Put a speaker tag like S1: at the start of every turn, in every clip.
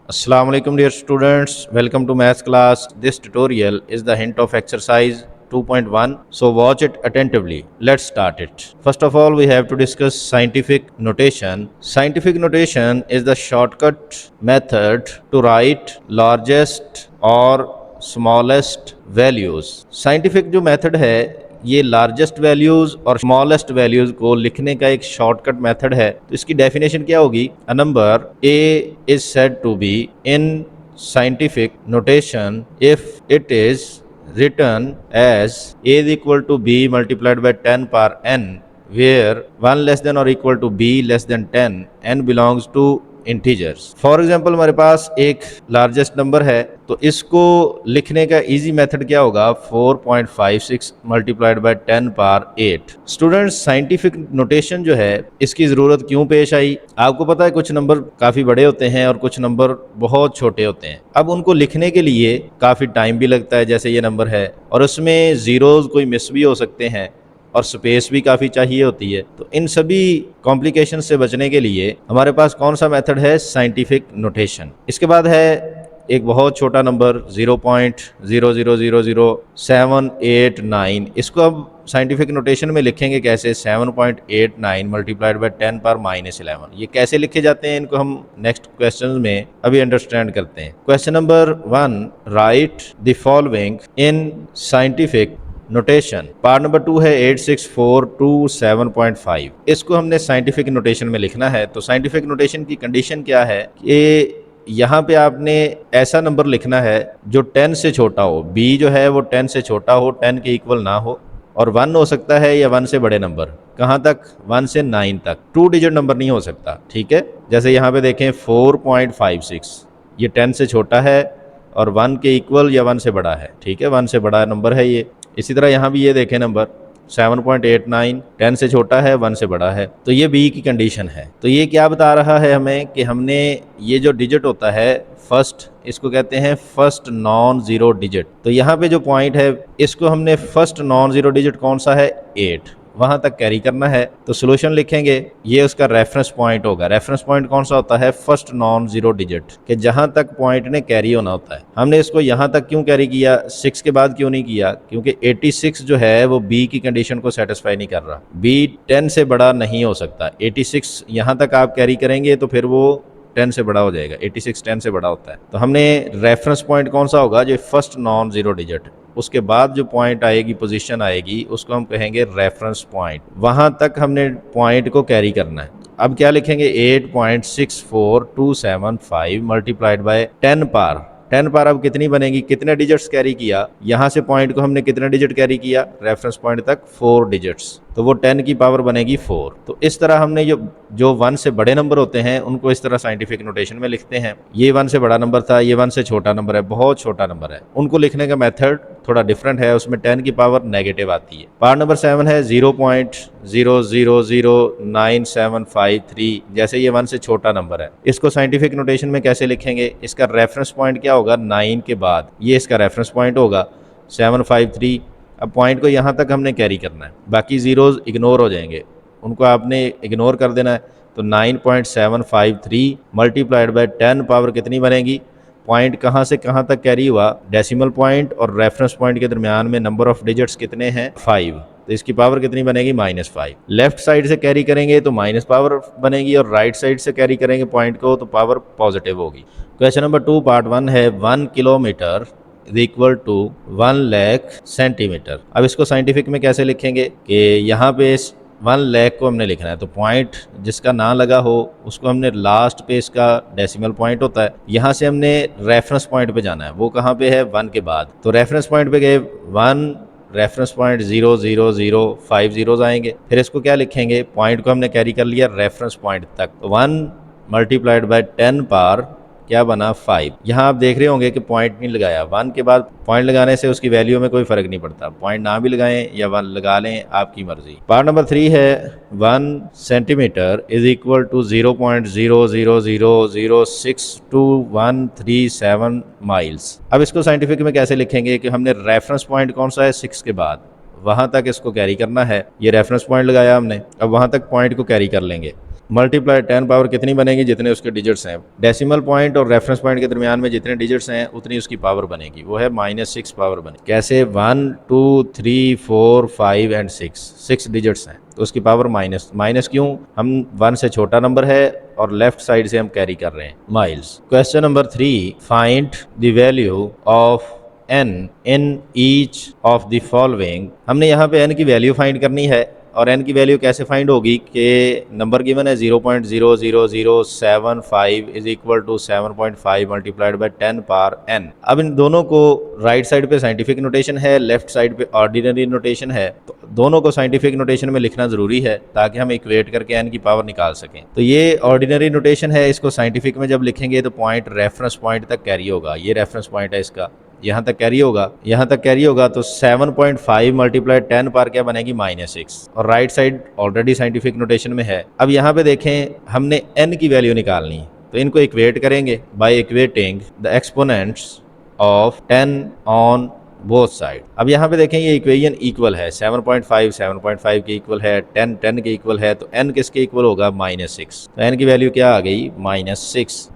S1: Assalamu alaikum dear students, welcome to math class. This tutorial is the hint of exercise 2.1, so watch it attentively. Let's start it. First of all, we have to discuss scientific notation. Scientific notation is the shortcut method to write largest or smallest values. Scientific जो method है ये largest values और smallest values को लिखने का एक shortcut method है। तो इसकी डेफिनेशन क्या होगी? A number A is said to be in scientific notation if it is written as a is equal to b multiplied by 10 power n, where 1 less than or equal to b less than 10, n belongs to integers. For example हमारे पास एक largest number है, तो इसको लिखने का easy method क्या होगा? 4.56 multiplied by 10 power 8। Students, scientific notation जो है इसकी ज़रूरत क्यों पेश आई? आपको पता है कुछ नंबर काफ़ी बड़े होते हैं और कुछ नंबर बहुत छोटे होते हैं। अब उनको लिखने के लिए काफ़ी टाइम भी लगता है, जैसे ये नंबर है, और उसमें ज़ीरोज़ कोई मिस भी हो सकते हैं और स्पेस भी काफ़ी चाहिए होती है। तो इन सभी कॉम्प्लिकेशन से बचने के लिए हमारे पास कौन सा मेथड है? Scientific notation. इसके बाद है एक बहुत छोटा नंबर 0.0000789। इसको अब साइंटिफिक नोटेशन में लिखेंगे कैसे? 7.89 मल्टीप्लाइड बाय 10 पावर -11। ये कैसे लिखे जाते हैं, इनको हम नेक्स्ट क्वेश्चन में अभी अंडरस्टैंड करते हैं। Question number 1, right the following in scientific notation. Part number 2 है 8642.7.5। इसको हमने साइंटिफिक नोटेशन में लिखना है। तो साइंटिफिक नोटेशन की कंडीशन क्या है कि यहाँ पे आपने ऐसा नंबर लिखना है जो 10 से छोटा हो। b जो है वो 10 से छोटा हो, 10 के इक्वल ना हो, और 1 हो सकता है या 1 से बड़े नंबर। कहाँ तक? 1 से 9 तक। 2 डिजिट नंबर नहीं हो सकता, ठीक है। जैसे यहाँ पे देखें 4.56, ये 10 से छोटा है और 1 के इक्वल या 1 से बड़ा है, ठीक है, 1 से बड़ा नंबर है ये। इसी तरह यहाँ भी ये देखें नंबर 7.89, 10 से छोटा है, 1 से बड़ा है, तो ये बी की कंडीशन है। तो ये क्या बता रहा है हमें कि हमने ये जो डिजिट होता है फर्स्ट, इसको कहते हैं फर्स्ट नॉन ज़ीरो डिजिट। तो यहाँ पे जो पॉइंट है इसको हमने फर्स्ट नॉन ज़ीरो डिजिट कौन सा है? 8, वहाँ तक कैरी करना है। तो सोल्यूशन लिखेंगे, ये उसका रेफरेंस पॉइंट होगा। रेफरेंस पॉइंट कौन सा होता है? फर्स्ट नॉन ज़ीरो डिजिट, कि जहाँ तक पॉइंट ने कैरी होना होता है। हमने इसको यहाँ तक क्यों कैरी किया, 6 के बाद क्यों नहीं किया? क्योंकि 86 जो है वो बी की कंडीशन को सेटिस्फाई नहीं कर रहा। बी 10 से बड़ा नहीं हो सकता। 86 यहाँ तक आप कैरी करेंगे तो फिर वो 10 से बड़ा हो जाएगा। 86 10 से बड़ा होता है। तो हमने रेफरेंस पॉइंट कौन सा होगा? जो फर्स्ट नॉन ज़ीरो डिजिट, उसके बाद जो पॉइंट आएगी, पोजीशन आएगी, उसको हम कहेंगे रेफरेंस पॉइंट। वहां तक हमने पॉइंट को कैरी करना है। अब क्या लिखेंगे? 8.64275 मल्टीप्लाइड बाय 10 पावर। 10 पावर अब कितनी बनेगी? कितने डिजिट्स कैरी किया? यहाँ से पॉइंट को हमने कितने डिजिट कैरी किया? रेफरेंस पॉइंट तक 4 डिजिट्स, तो वो 10 की पावर बनेगी 4। तो इस तरह हमने जो 1 से बड़े नंबर होते हैं उनको इस तरह साइंटिफिक नोटेशन में लिखते हैं। ये 1 से बड़ा नंबर था, ये 1 से छोटा नंबर है, बहुत छोटा नंबर है, उनको लिखने का मेथड थोड़ा डिफरेंट है, उसमें 10 की पावर नेगेटिव आती है। पार्ट नंबर 7 है 0.000975 जैसे ये 1 से छोटा नंबर है, इसको साइंटिफिक नोटेशन में कैसे लिखेंगे? इसका रेफरेंस पॉइंट क्या होगा? 9 के बाद ये इसका रेफरेंस पॉइंट होगा 753। अब पॉइंट को यहाँ तक हमने कैरी करना है, बाकी ज़ीरोज़ इग्नोर हो जाएंगे, उनको आपने इग्नोर कर देना है। तो 9.753 मल्टीप्लाइड बाय 10 पावर कितनी बनेगी? पॉइंट कहाँ से कहाँ तक कैरी हुआ? डेसिमल पॉइंट और रेफरेंस पॉइंट के दरमियान में नंबर ऑफ डिजिट्स कितने हैं? 5। तो इसकी पावर कितनी बनेगी? -5। लेफ्ट साइड से कैरी करेंगे तो माइनस पावर बनेगी, और राइट साइड से कैरी करेंगे पॉइंट को तो पावर पॉजिटिव होगी। क्वेश्चन नंबर 2 पार्ट 1 है 1 kilometre is equal to 1 lakh centimetre. अब इसको साइंटिफिक में कैसे लिखेंगे कि यहाँ पे 1 लाख को हमने लिखना है, तो पॉइंट जिसका ना लगा हो उसको हमने लास्ट पे, इसका डेसिमल पॉइंट होता है, यहाँ से हमने रेफरेंस पॉइंट पे जाना है। वो कहाँ पे है? 1 के बाद। तो रेफरेंस पॉइंट पे गए 1, रेफरेंस पॉइंट 0.0050 जीरोज आएंगे। फिर इसको क्या लिखेंगे? पॉइंट को हमने कैरी कर लिया रेफरेंस पॉइंट तक, तो 1 मल्टीप्लाइड बाय 10 पावर क्या बना? 5। यहाँ आप देख रहे होंगे कि पॉइंट नहीं लगाया। 1 के बाद पॉइंट लगाने से उसकी वैल्यू में कोई फर्क नहीं पड़ता, पॉइंट ना भी लगाएं या 1 लगा लें, आपकी मर्जी। पार्ट नंबर 3 है 1 centimetre is equal to 0.0000622137 miles. अब इसको साइंटिफिक में कैसे लिखेंगे कि हमने रेफरेंस पॉइंट कौन सा है? 6 के बाद, वहाँ तक इसको कैरी करना है। ये रेफरेंस पॉइंट लगाया हमने, अब वहाँ तक पॉइंट को कैरी कर लेंगे। मल्टीप्लाई 10 पावर कितनी बनेगी, जितने उसके डिजिट्स हैं। डेसिमल पॉइंट और रेफरेंस पॉइंट के दरमियान में जितने डिजिट्स हैं उतनी उसकी पावर बनेगी, वो है -6 पावर बनेगी। कैसे? 1 2 3 4 5 एंड 6 डिजिट्स हैं तो उसकी पावर माइनस क्यों? हम 1 से छोटा नंबर है और लेफ्ट साइड से हम कैरी कर रहे हैं miles. Question number 3, find the value of n in each of the following. हमने यहाँ पे n की वैल्यू फाइंड करनी है और n की वैल्यू कैसे फाइंड होगी कि नंबर गिवन है 0.00075 is equal to 7.5 multiplied by 10 power n। अब इन दोनों को राइट साइड पे साइंटिफिक नोटेशन है, लेफ्ट साइड पे ऑर्डिनरी नोटेशन है, तो दोनों को साइंटिफिक नोटेशन में लिखना जरूरी है ताकि हम इक्वेट करके n की पावर निकाल सकें। तो ये ऑर्डिनरी नोटेशन है, इसको साइंटिफिक में जब लिखेंगे तो पॉइंट रेफरेंस पॉइंट तक कैरी होगा। ये रेफरेंस पॉइंट है इसका, यहाँ तक कैरी होगा तो 7.5 मल्टीप्लाई 10 पावर क्या बनेगी? -6। और right side already scientific notation में है। अब यहाँ पे देखें हमने n की वैल्यू निकालनी है तो इनको इक्वेट करेंगे by equating the exponents of 10 on both side. अब यहाँ पे देखें ये इक्वेशन इक्वल है, 7.5 के इक्वल है, 10 के इक्वल है, तो n किसके इक्वल होगा? -6। तो n की वैल्यू क्या आ गई? -6।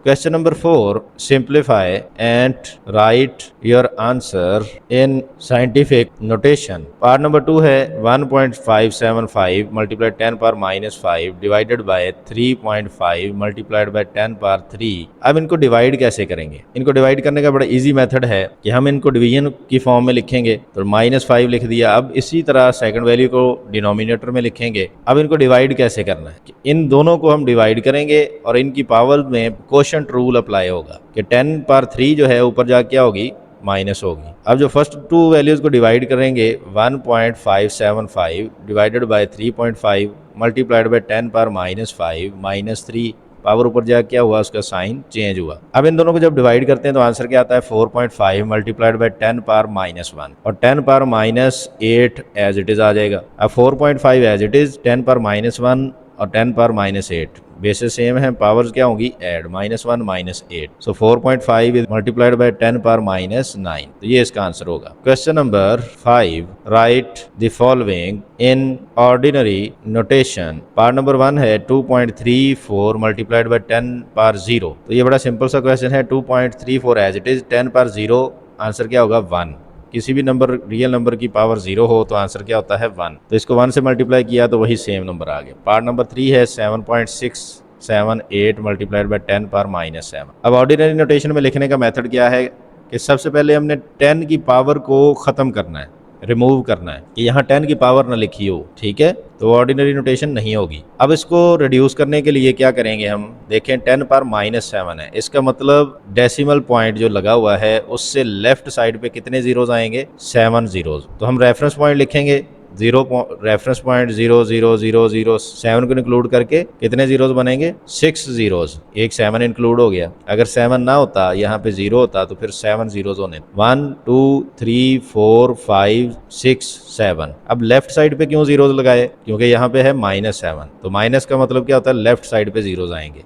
S1: Question number 4, simplify and write your answer in scientific notation। Part number 2 है 1.575 multiply 10 power -5 divided by 3.5 multiplied by 10 power 3। अब इनको डिवाइड कैसे करेंगे? इनको डिवाइड करने का बड़ा इजी मेथड है कि हम इनको डिवीजन की फॉर्म में लिखेंगे तो -5 लिख दिया। अब इसी तरह सेकंड वैल्यू को डिनोमिनेटर में लिखेंगे। अब इनको डिवाइड कैसे करना है? इन दोनों को हम डिवाइड करेंगे और इनकी पावर में क्वोशंट रूल अप्लाई होगा कि 10 पावर 3 जो है ऊपर जाके क्या होगी? माइनस होगी। अब जो फर्स्ट टू वैल्यूज को डिवाइड करेंगे 1.575 divided by 3.5 multiplied by 10 power -5 -3 power ऊपर जाके क्या हुआ? उसका साइन चेंज हुआ। अब इन दोनों को जब डिवाइड करते हैं तो आंसर क्या आता है? 4.5 मल्टीप्लाइड बाय 10 पावर -1 और 10 पावर -8 एज इट इज आ जाएगा। अब 4.5 एज इट इज, 10 पावर -1 और 10 पावर -8 बेसिस सेम है, पावर्स क्या होगी? Add, -1 -8। So 4.5 is multiplied by 10 power -9। तो ये इसका आंसर होगा। Question number 5, right the following in ordinary notation. Part number 1 है 2.34 मल्टीप्लाइड बाय 10 पावर 0। तो ये बड़ा सिंपल सा क्वेश्चन है। 2.34 as it is, 10 power 0, answer क्या होगा? 1। किसी भी नंबर, रियल नंबर की पावर 0 हो तो आंसर क्या होता है? 1। तो इसको 1 से मल्टीप्लाई किया तो वही सेम नंबर आ गया। पार्ट नंबर 3 है 7.678 मल्टीप्लाइड बाय 10 पावर -7। अब ऑर्डिनरी नोटेशन में लिखने का मेथड क्या है कि सबसे पहले हमने 10 की पावर को ख़त्म करना है, रिमूव करना है कि यहाँ 10 की पावर ना लिखी हो, ठीक है? तो ऑर्डिनरी नोटेशन नहीं होगी। अब इसको रिड्यूस करने के लिए क्या करेंगे हम? देखें 10 पावर -7 है, इसका मतलब डेसिमल पॉइंट जो लगा हुआ है उससे लेफ्ट साइड पे कितने जीरोज आएंगे? 7 जीरोज। तो हम रेफरेंस पॉइंट लिखेंगे, रेफरेंस पॉइंट 0.0007 को इंक्लूड करके कितने जीरोज बनेंगे? 6 जीरोज। एक 7 इंक्लूड हो गया। अगर 7 ना होता, यहाँ पे 0 होता तो फिर 7 जीरोज होने। 1 2 3 4 5 6 7। अब लेफ्ट साइड पे क्यों जीरोज लगाए? क्योंकि यहाँ पे है -7, तो माइनस का मतलब क्या होता है? लेफ्ट साइड पे जीरोज आएंगे।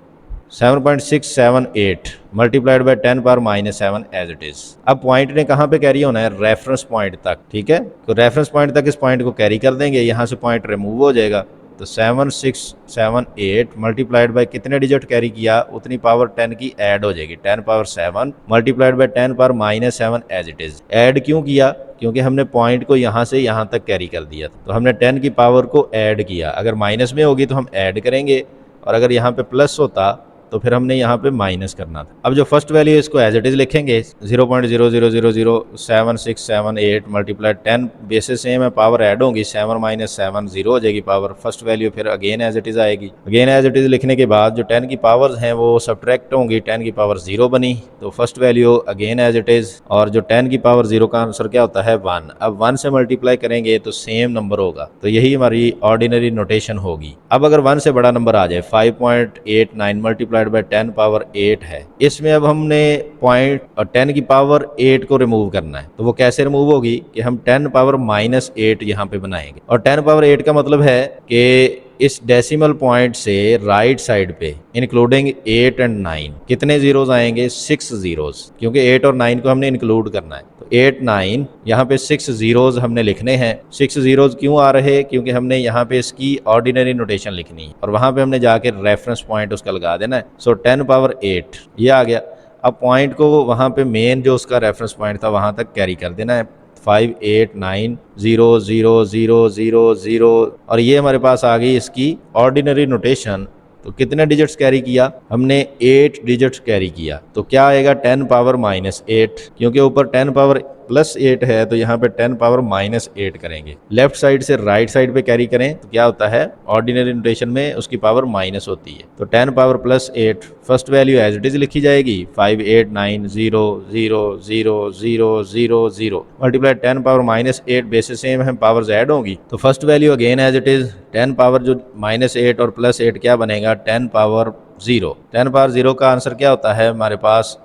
S1: 7.678 multiplied by 10 power -7 as it is. अब पॉइंट ने कहाँ पे कैरी होना है? रेफरेंस पॉइंट तक, ठीक है? तो रेफरेंस पॉइंट तक इस पॉइंट को कैरी कर देंगे, यहाँ से पॉइंट रिमूव हो जाएगा। तो 7.678 मल्टीप्लाइड बाय कितने डिजिट कैरी किया उतनी पावर 10 की ऐड हो जाएगी। 10 power 7 multiplied by 10 power -7 as it is. Add क्यों किया? क्योंकि हमने पॉइंट को यहाँ से यहाँ तक कैरी कर दिया, तो हमने 10 की पावर को ऐड किया। अगर माइनस में होगी तो हम ऐड करेंगे और अगर यहाँ पे प्लस होता तो फिर हमने यहाँ पे माइनस करना था। अब जो फर्स्ट वैल्यू इसको एज इट इज लिखेंगे 0.0000778 मल्टीप्लाई 10 बेसिस सेम है, पावर ऐड होगी, 7 -7 0 हो जाएगी पावर। फर्स्ट वैल्यू फिर अगेन एज इट इज आएगी। अगेन एज इट इज लिखने के बाद जो 10 की पावर्स हैं वो सब्ट्रैक्ट होंगी, 10 की पावर 0 बनी, तो first value again as it is, और जो 10 की पावर 0 का आंसर क्या होता है? 1। अब 1 से मल्टीप्लाई करेंगे तो सेम नंबर होगा, तो यही हमारी ऑर्डिनरी नोटेशन होगी। अब अगर 1 से बड़ा नंबर आ जाए 5.89 मल्टीप्लाई बाय 10 पावर 8 है, इसमें अब हमने पॉइंट और 10 की पावर 8 को रिमूव करना है। तो वो कैसे रिमूव होगी कि हम 10 पावर -8 यहाँ पे बनाएंगे, और 10 पावर 8 का मतलब है कि इस डेसिमल पॉइंट से राइट साइड पे इंक्लूडिंग 8 एंड 9 कितने जीरोज आएंगे? 6 जीरोज, क्योंकि 8 और 9 को हमने इंक्लूड करना है। तो 8 9 यहाँ पे 6 जीरोज हमने लिखने हैं। 6 जीरोज क्यों आ रहे? क्योंकि हमने यहाँ पे इसकी ऑर्डिनरी नोटेशन लिखनी है और वहां पे हमने जाके रेफरेंस पॉइंट उसका लगा देना है। सो 10 पावर 8 ये आ गया। अब पॉइंट को वहां पे मेन जो उसका रेफरेंस पॉइंट था वहां तक कैरी कर देना है। 5 8 9 0 0 0 0 0 और ये हमारे पास आ गई इसकी ऑर्डिनरी नोटेशन। तो कितने डिजिट्स कैरी किया हमने? 8 डिजिट्स कैरी किया। तो क्या आएगा? 10 पावर -8, क्योंकि ऊपर 10 पावर +8 है तो यहाँ पे 10 पावर -8 करेंगे। लेफ्ट साइड से राइट साइड पे कैरी करें तो क्या होता है? ऑर्डिनरी नोटेशन में उसकी पावर माइनस होती है। तो 10 power +8 first value as it is लिखी जाएगी 5 8 9 0 0 0 0 0 0 मल्टीप्लाई 10 पावर -8 बेसिस सेम है, पावर्स ऐड होंगी तो first value again as it is 10 power जो -8 और +8 क्या बनेगा? 10 पावर 0। 10 पावर 0 का आंसर क्या होता है? हमारे पास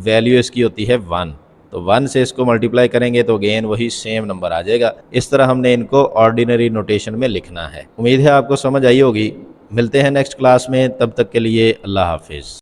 S1: वैल्यू इसकी होती है 1। तो 1 से इसको मल्टीप्लाई करेंगे तो अगेन वही सेम नंबर आ जाएगा। इस तरह हमने इनको ऑर्डिनरी नोटेशन में लिखना है। उम्मीद है आपको समझ आई होगी। मिलते हैं नेक्स्ट क्लास में, तब तक के लिए अल्लाह हाफिज़।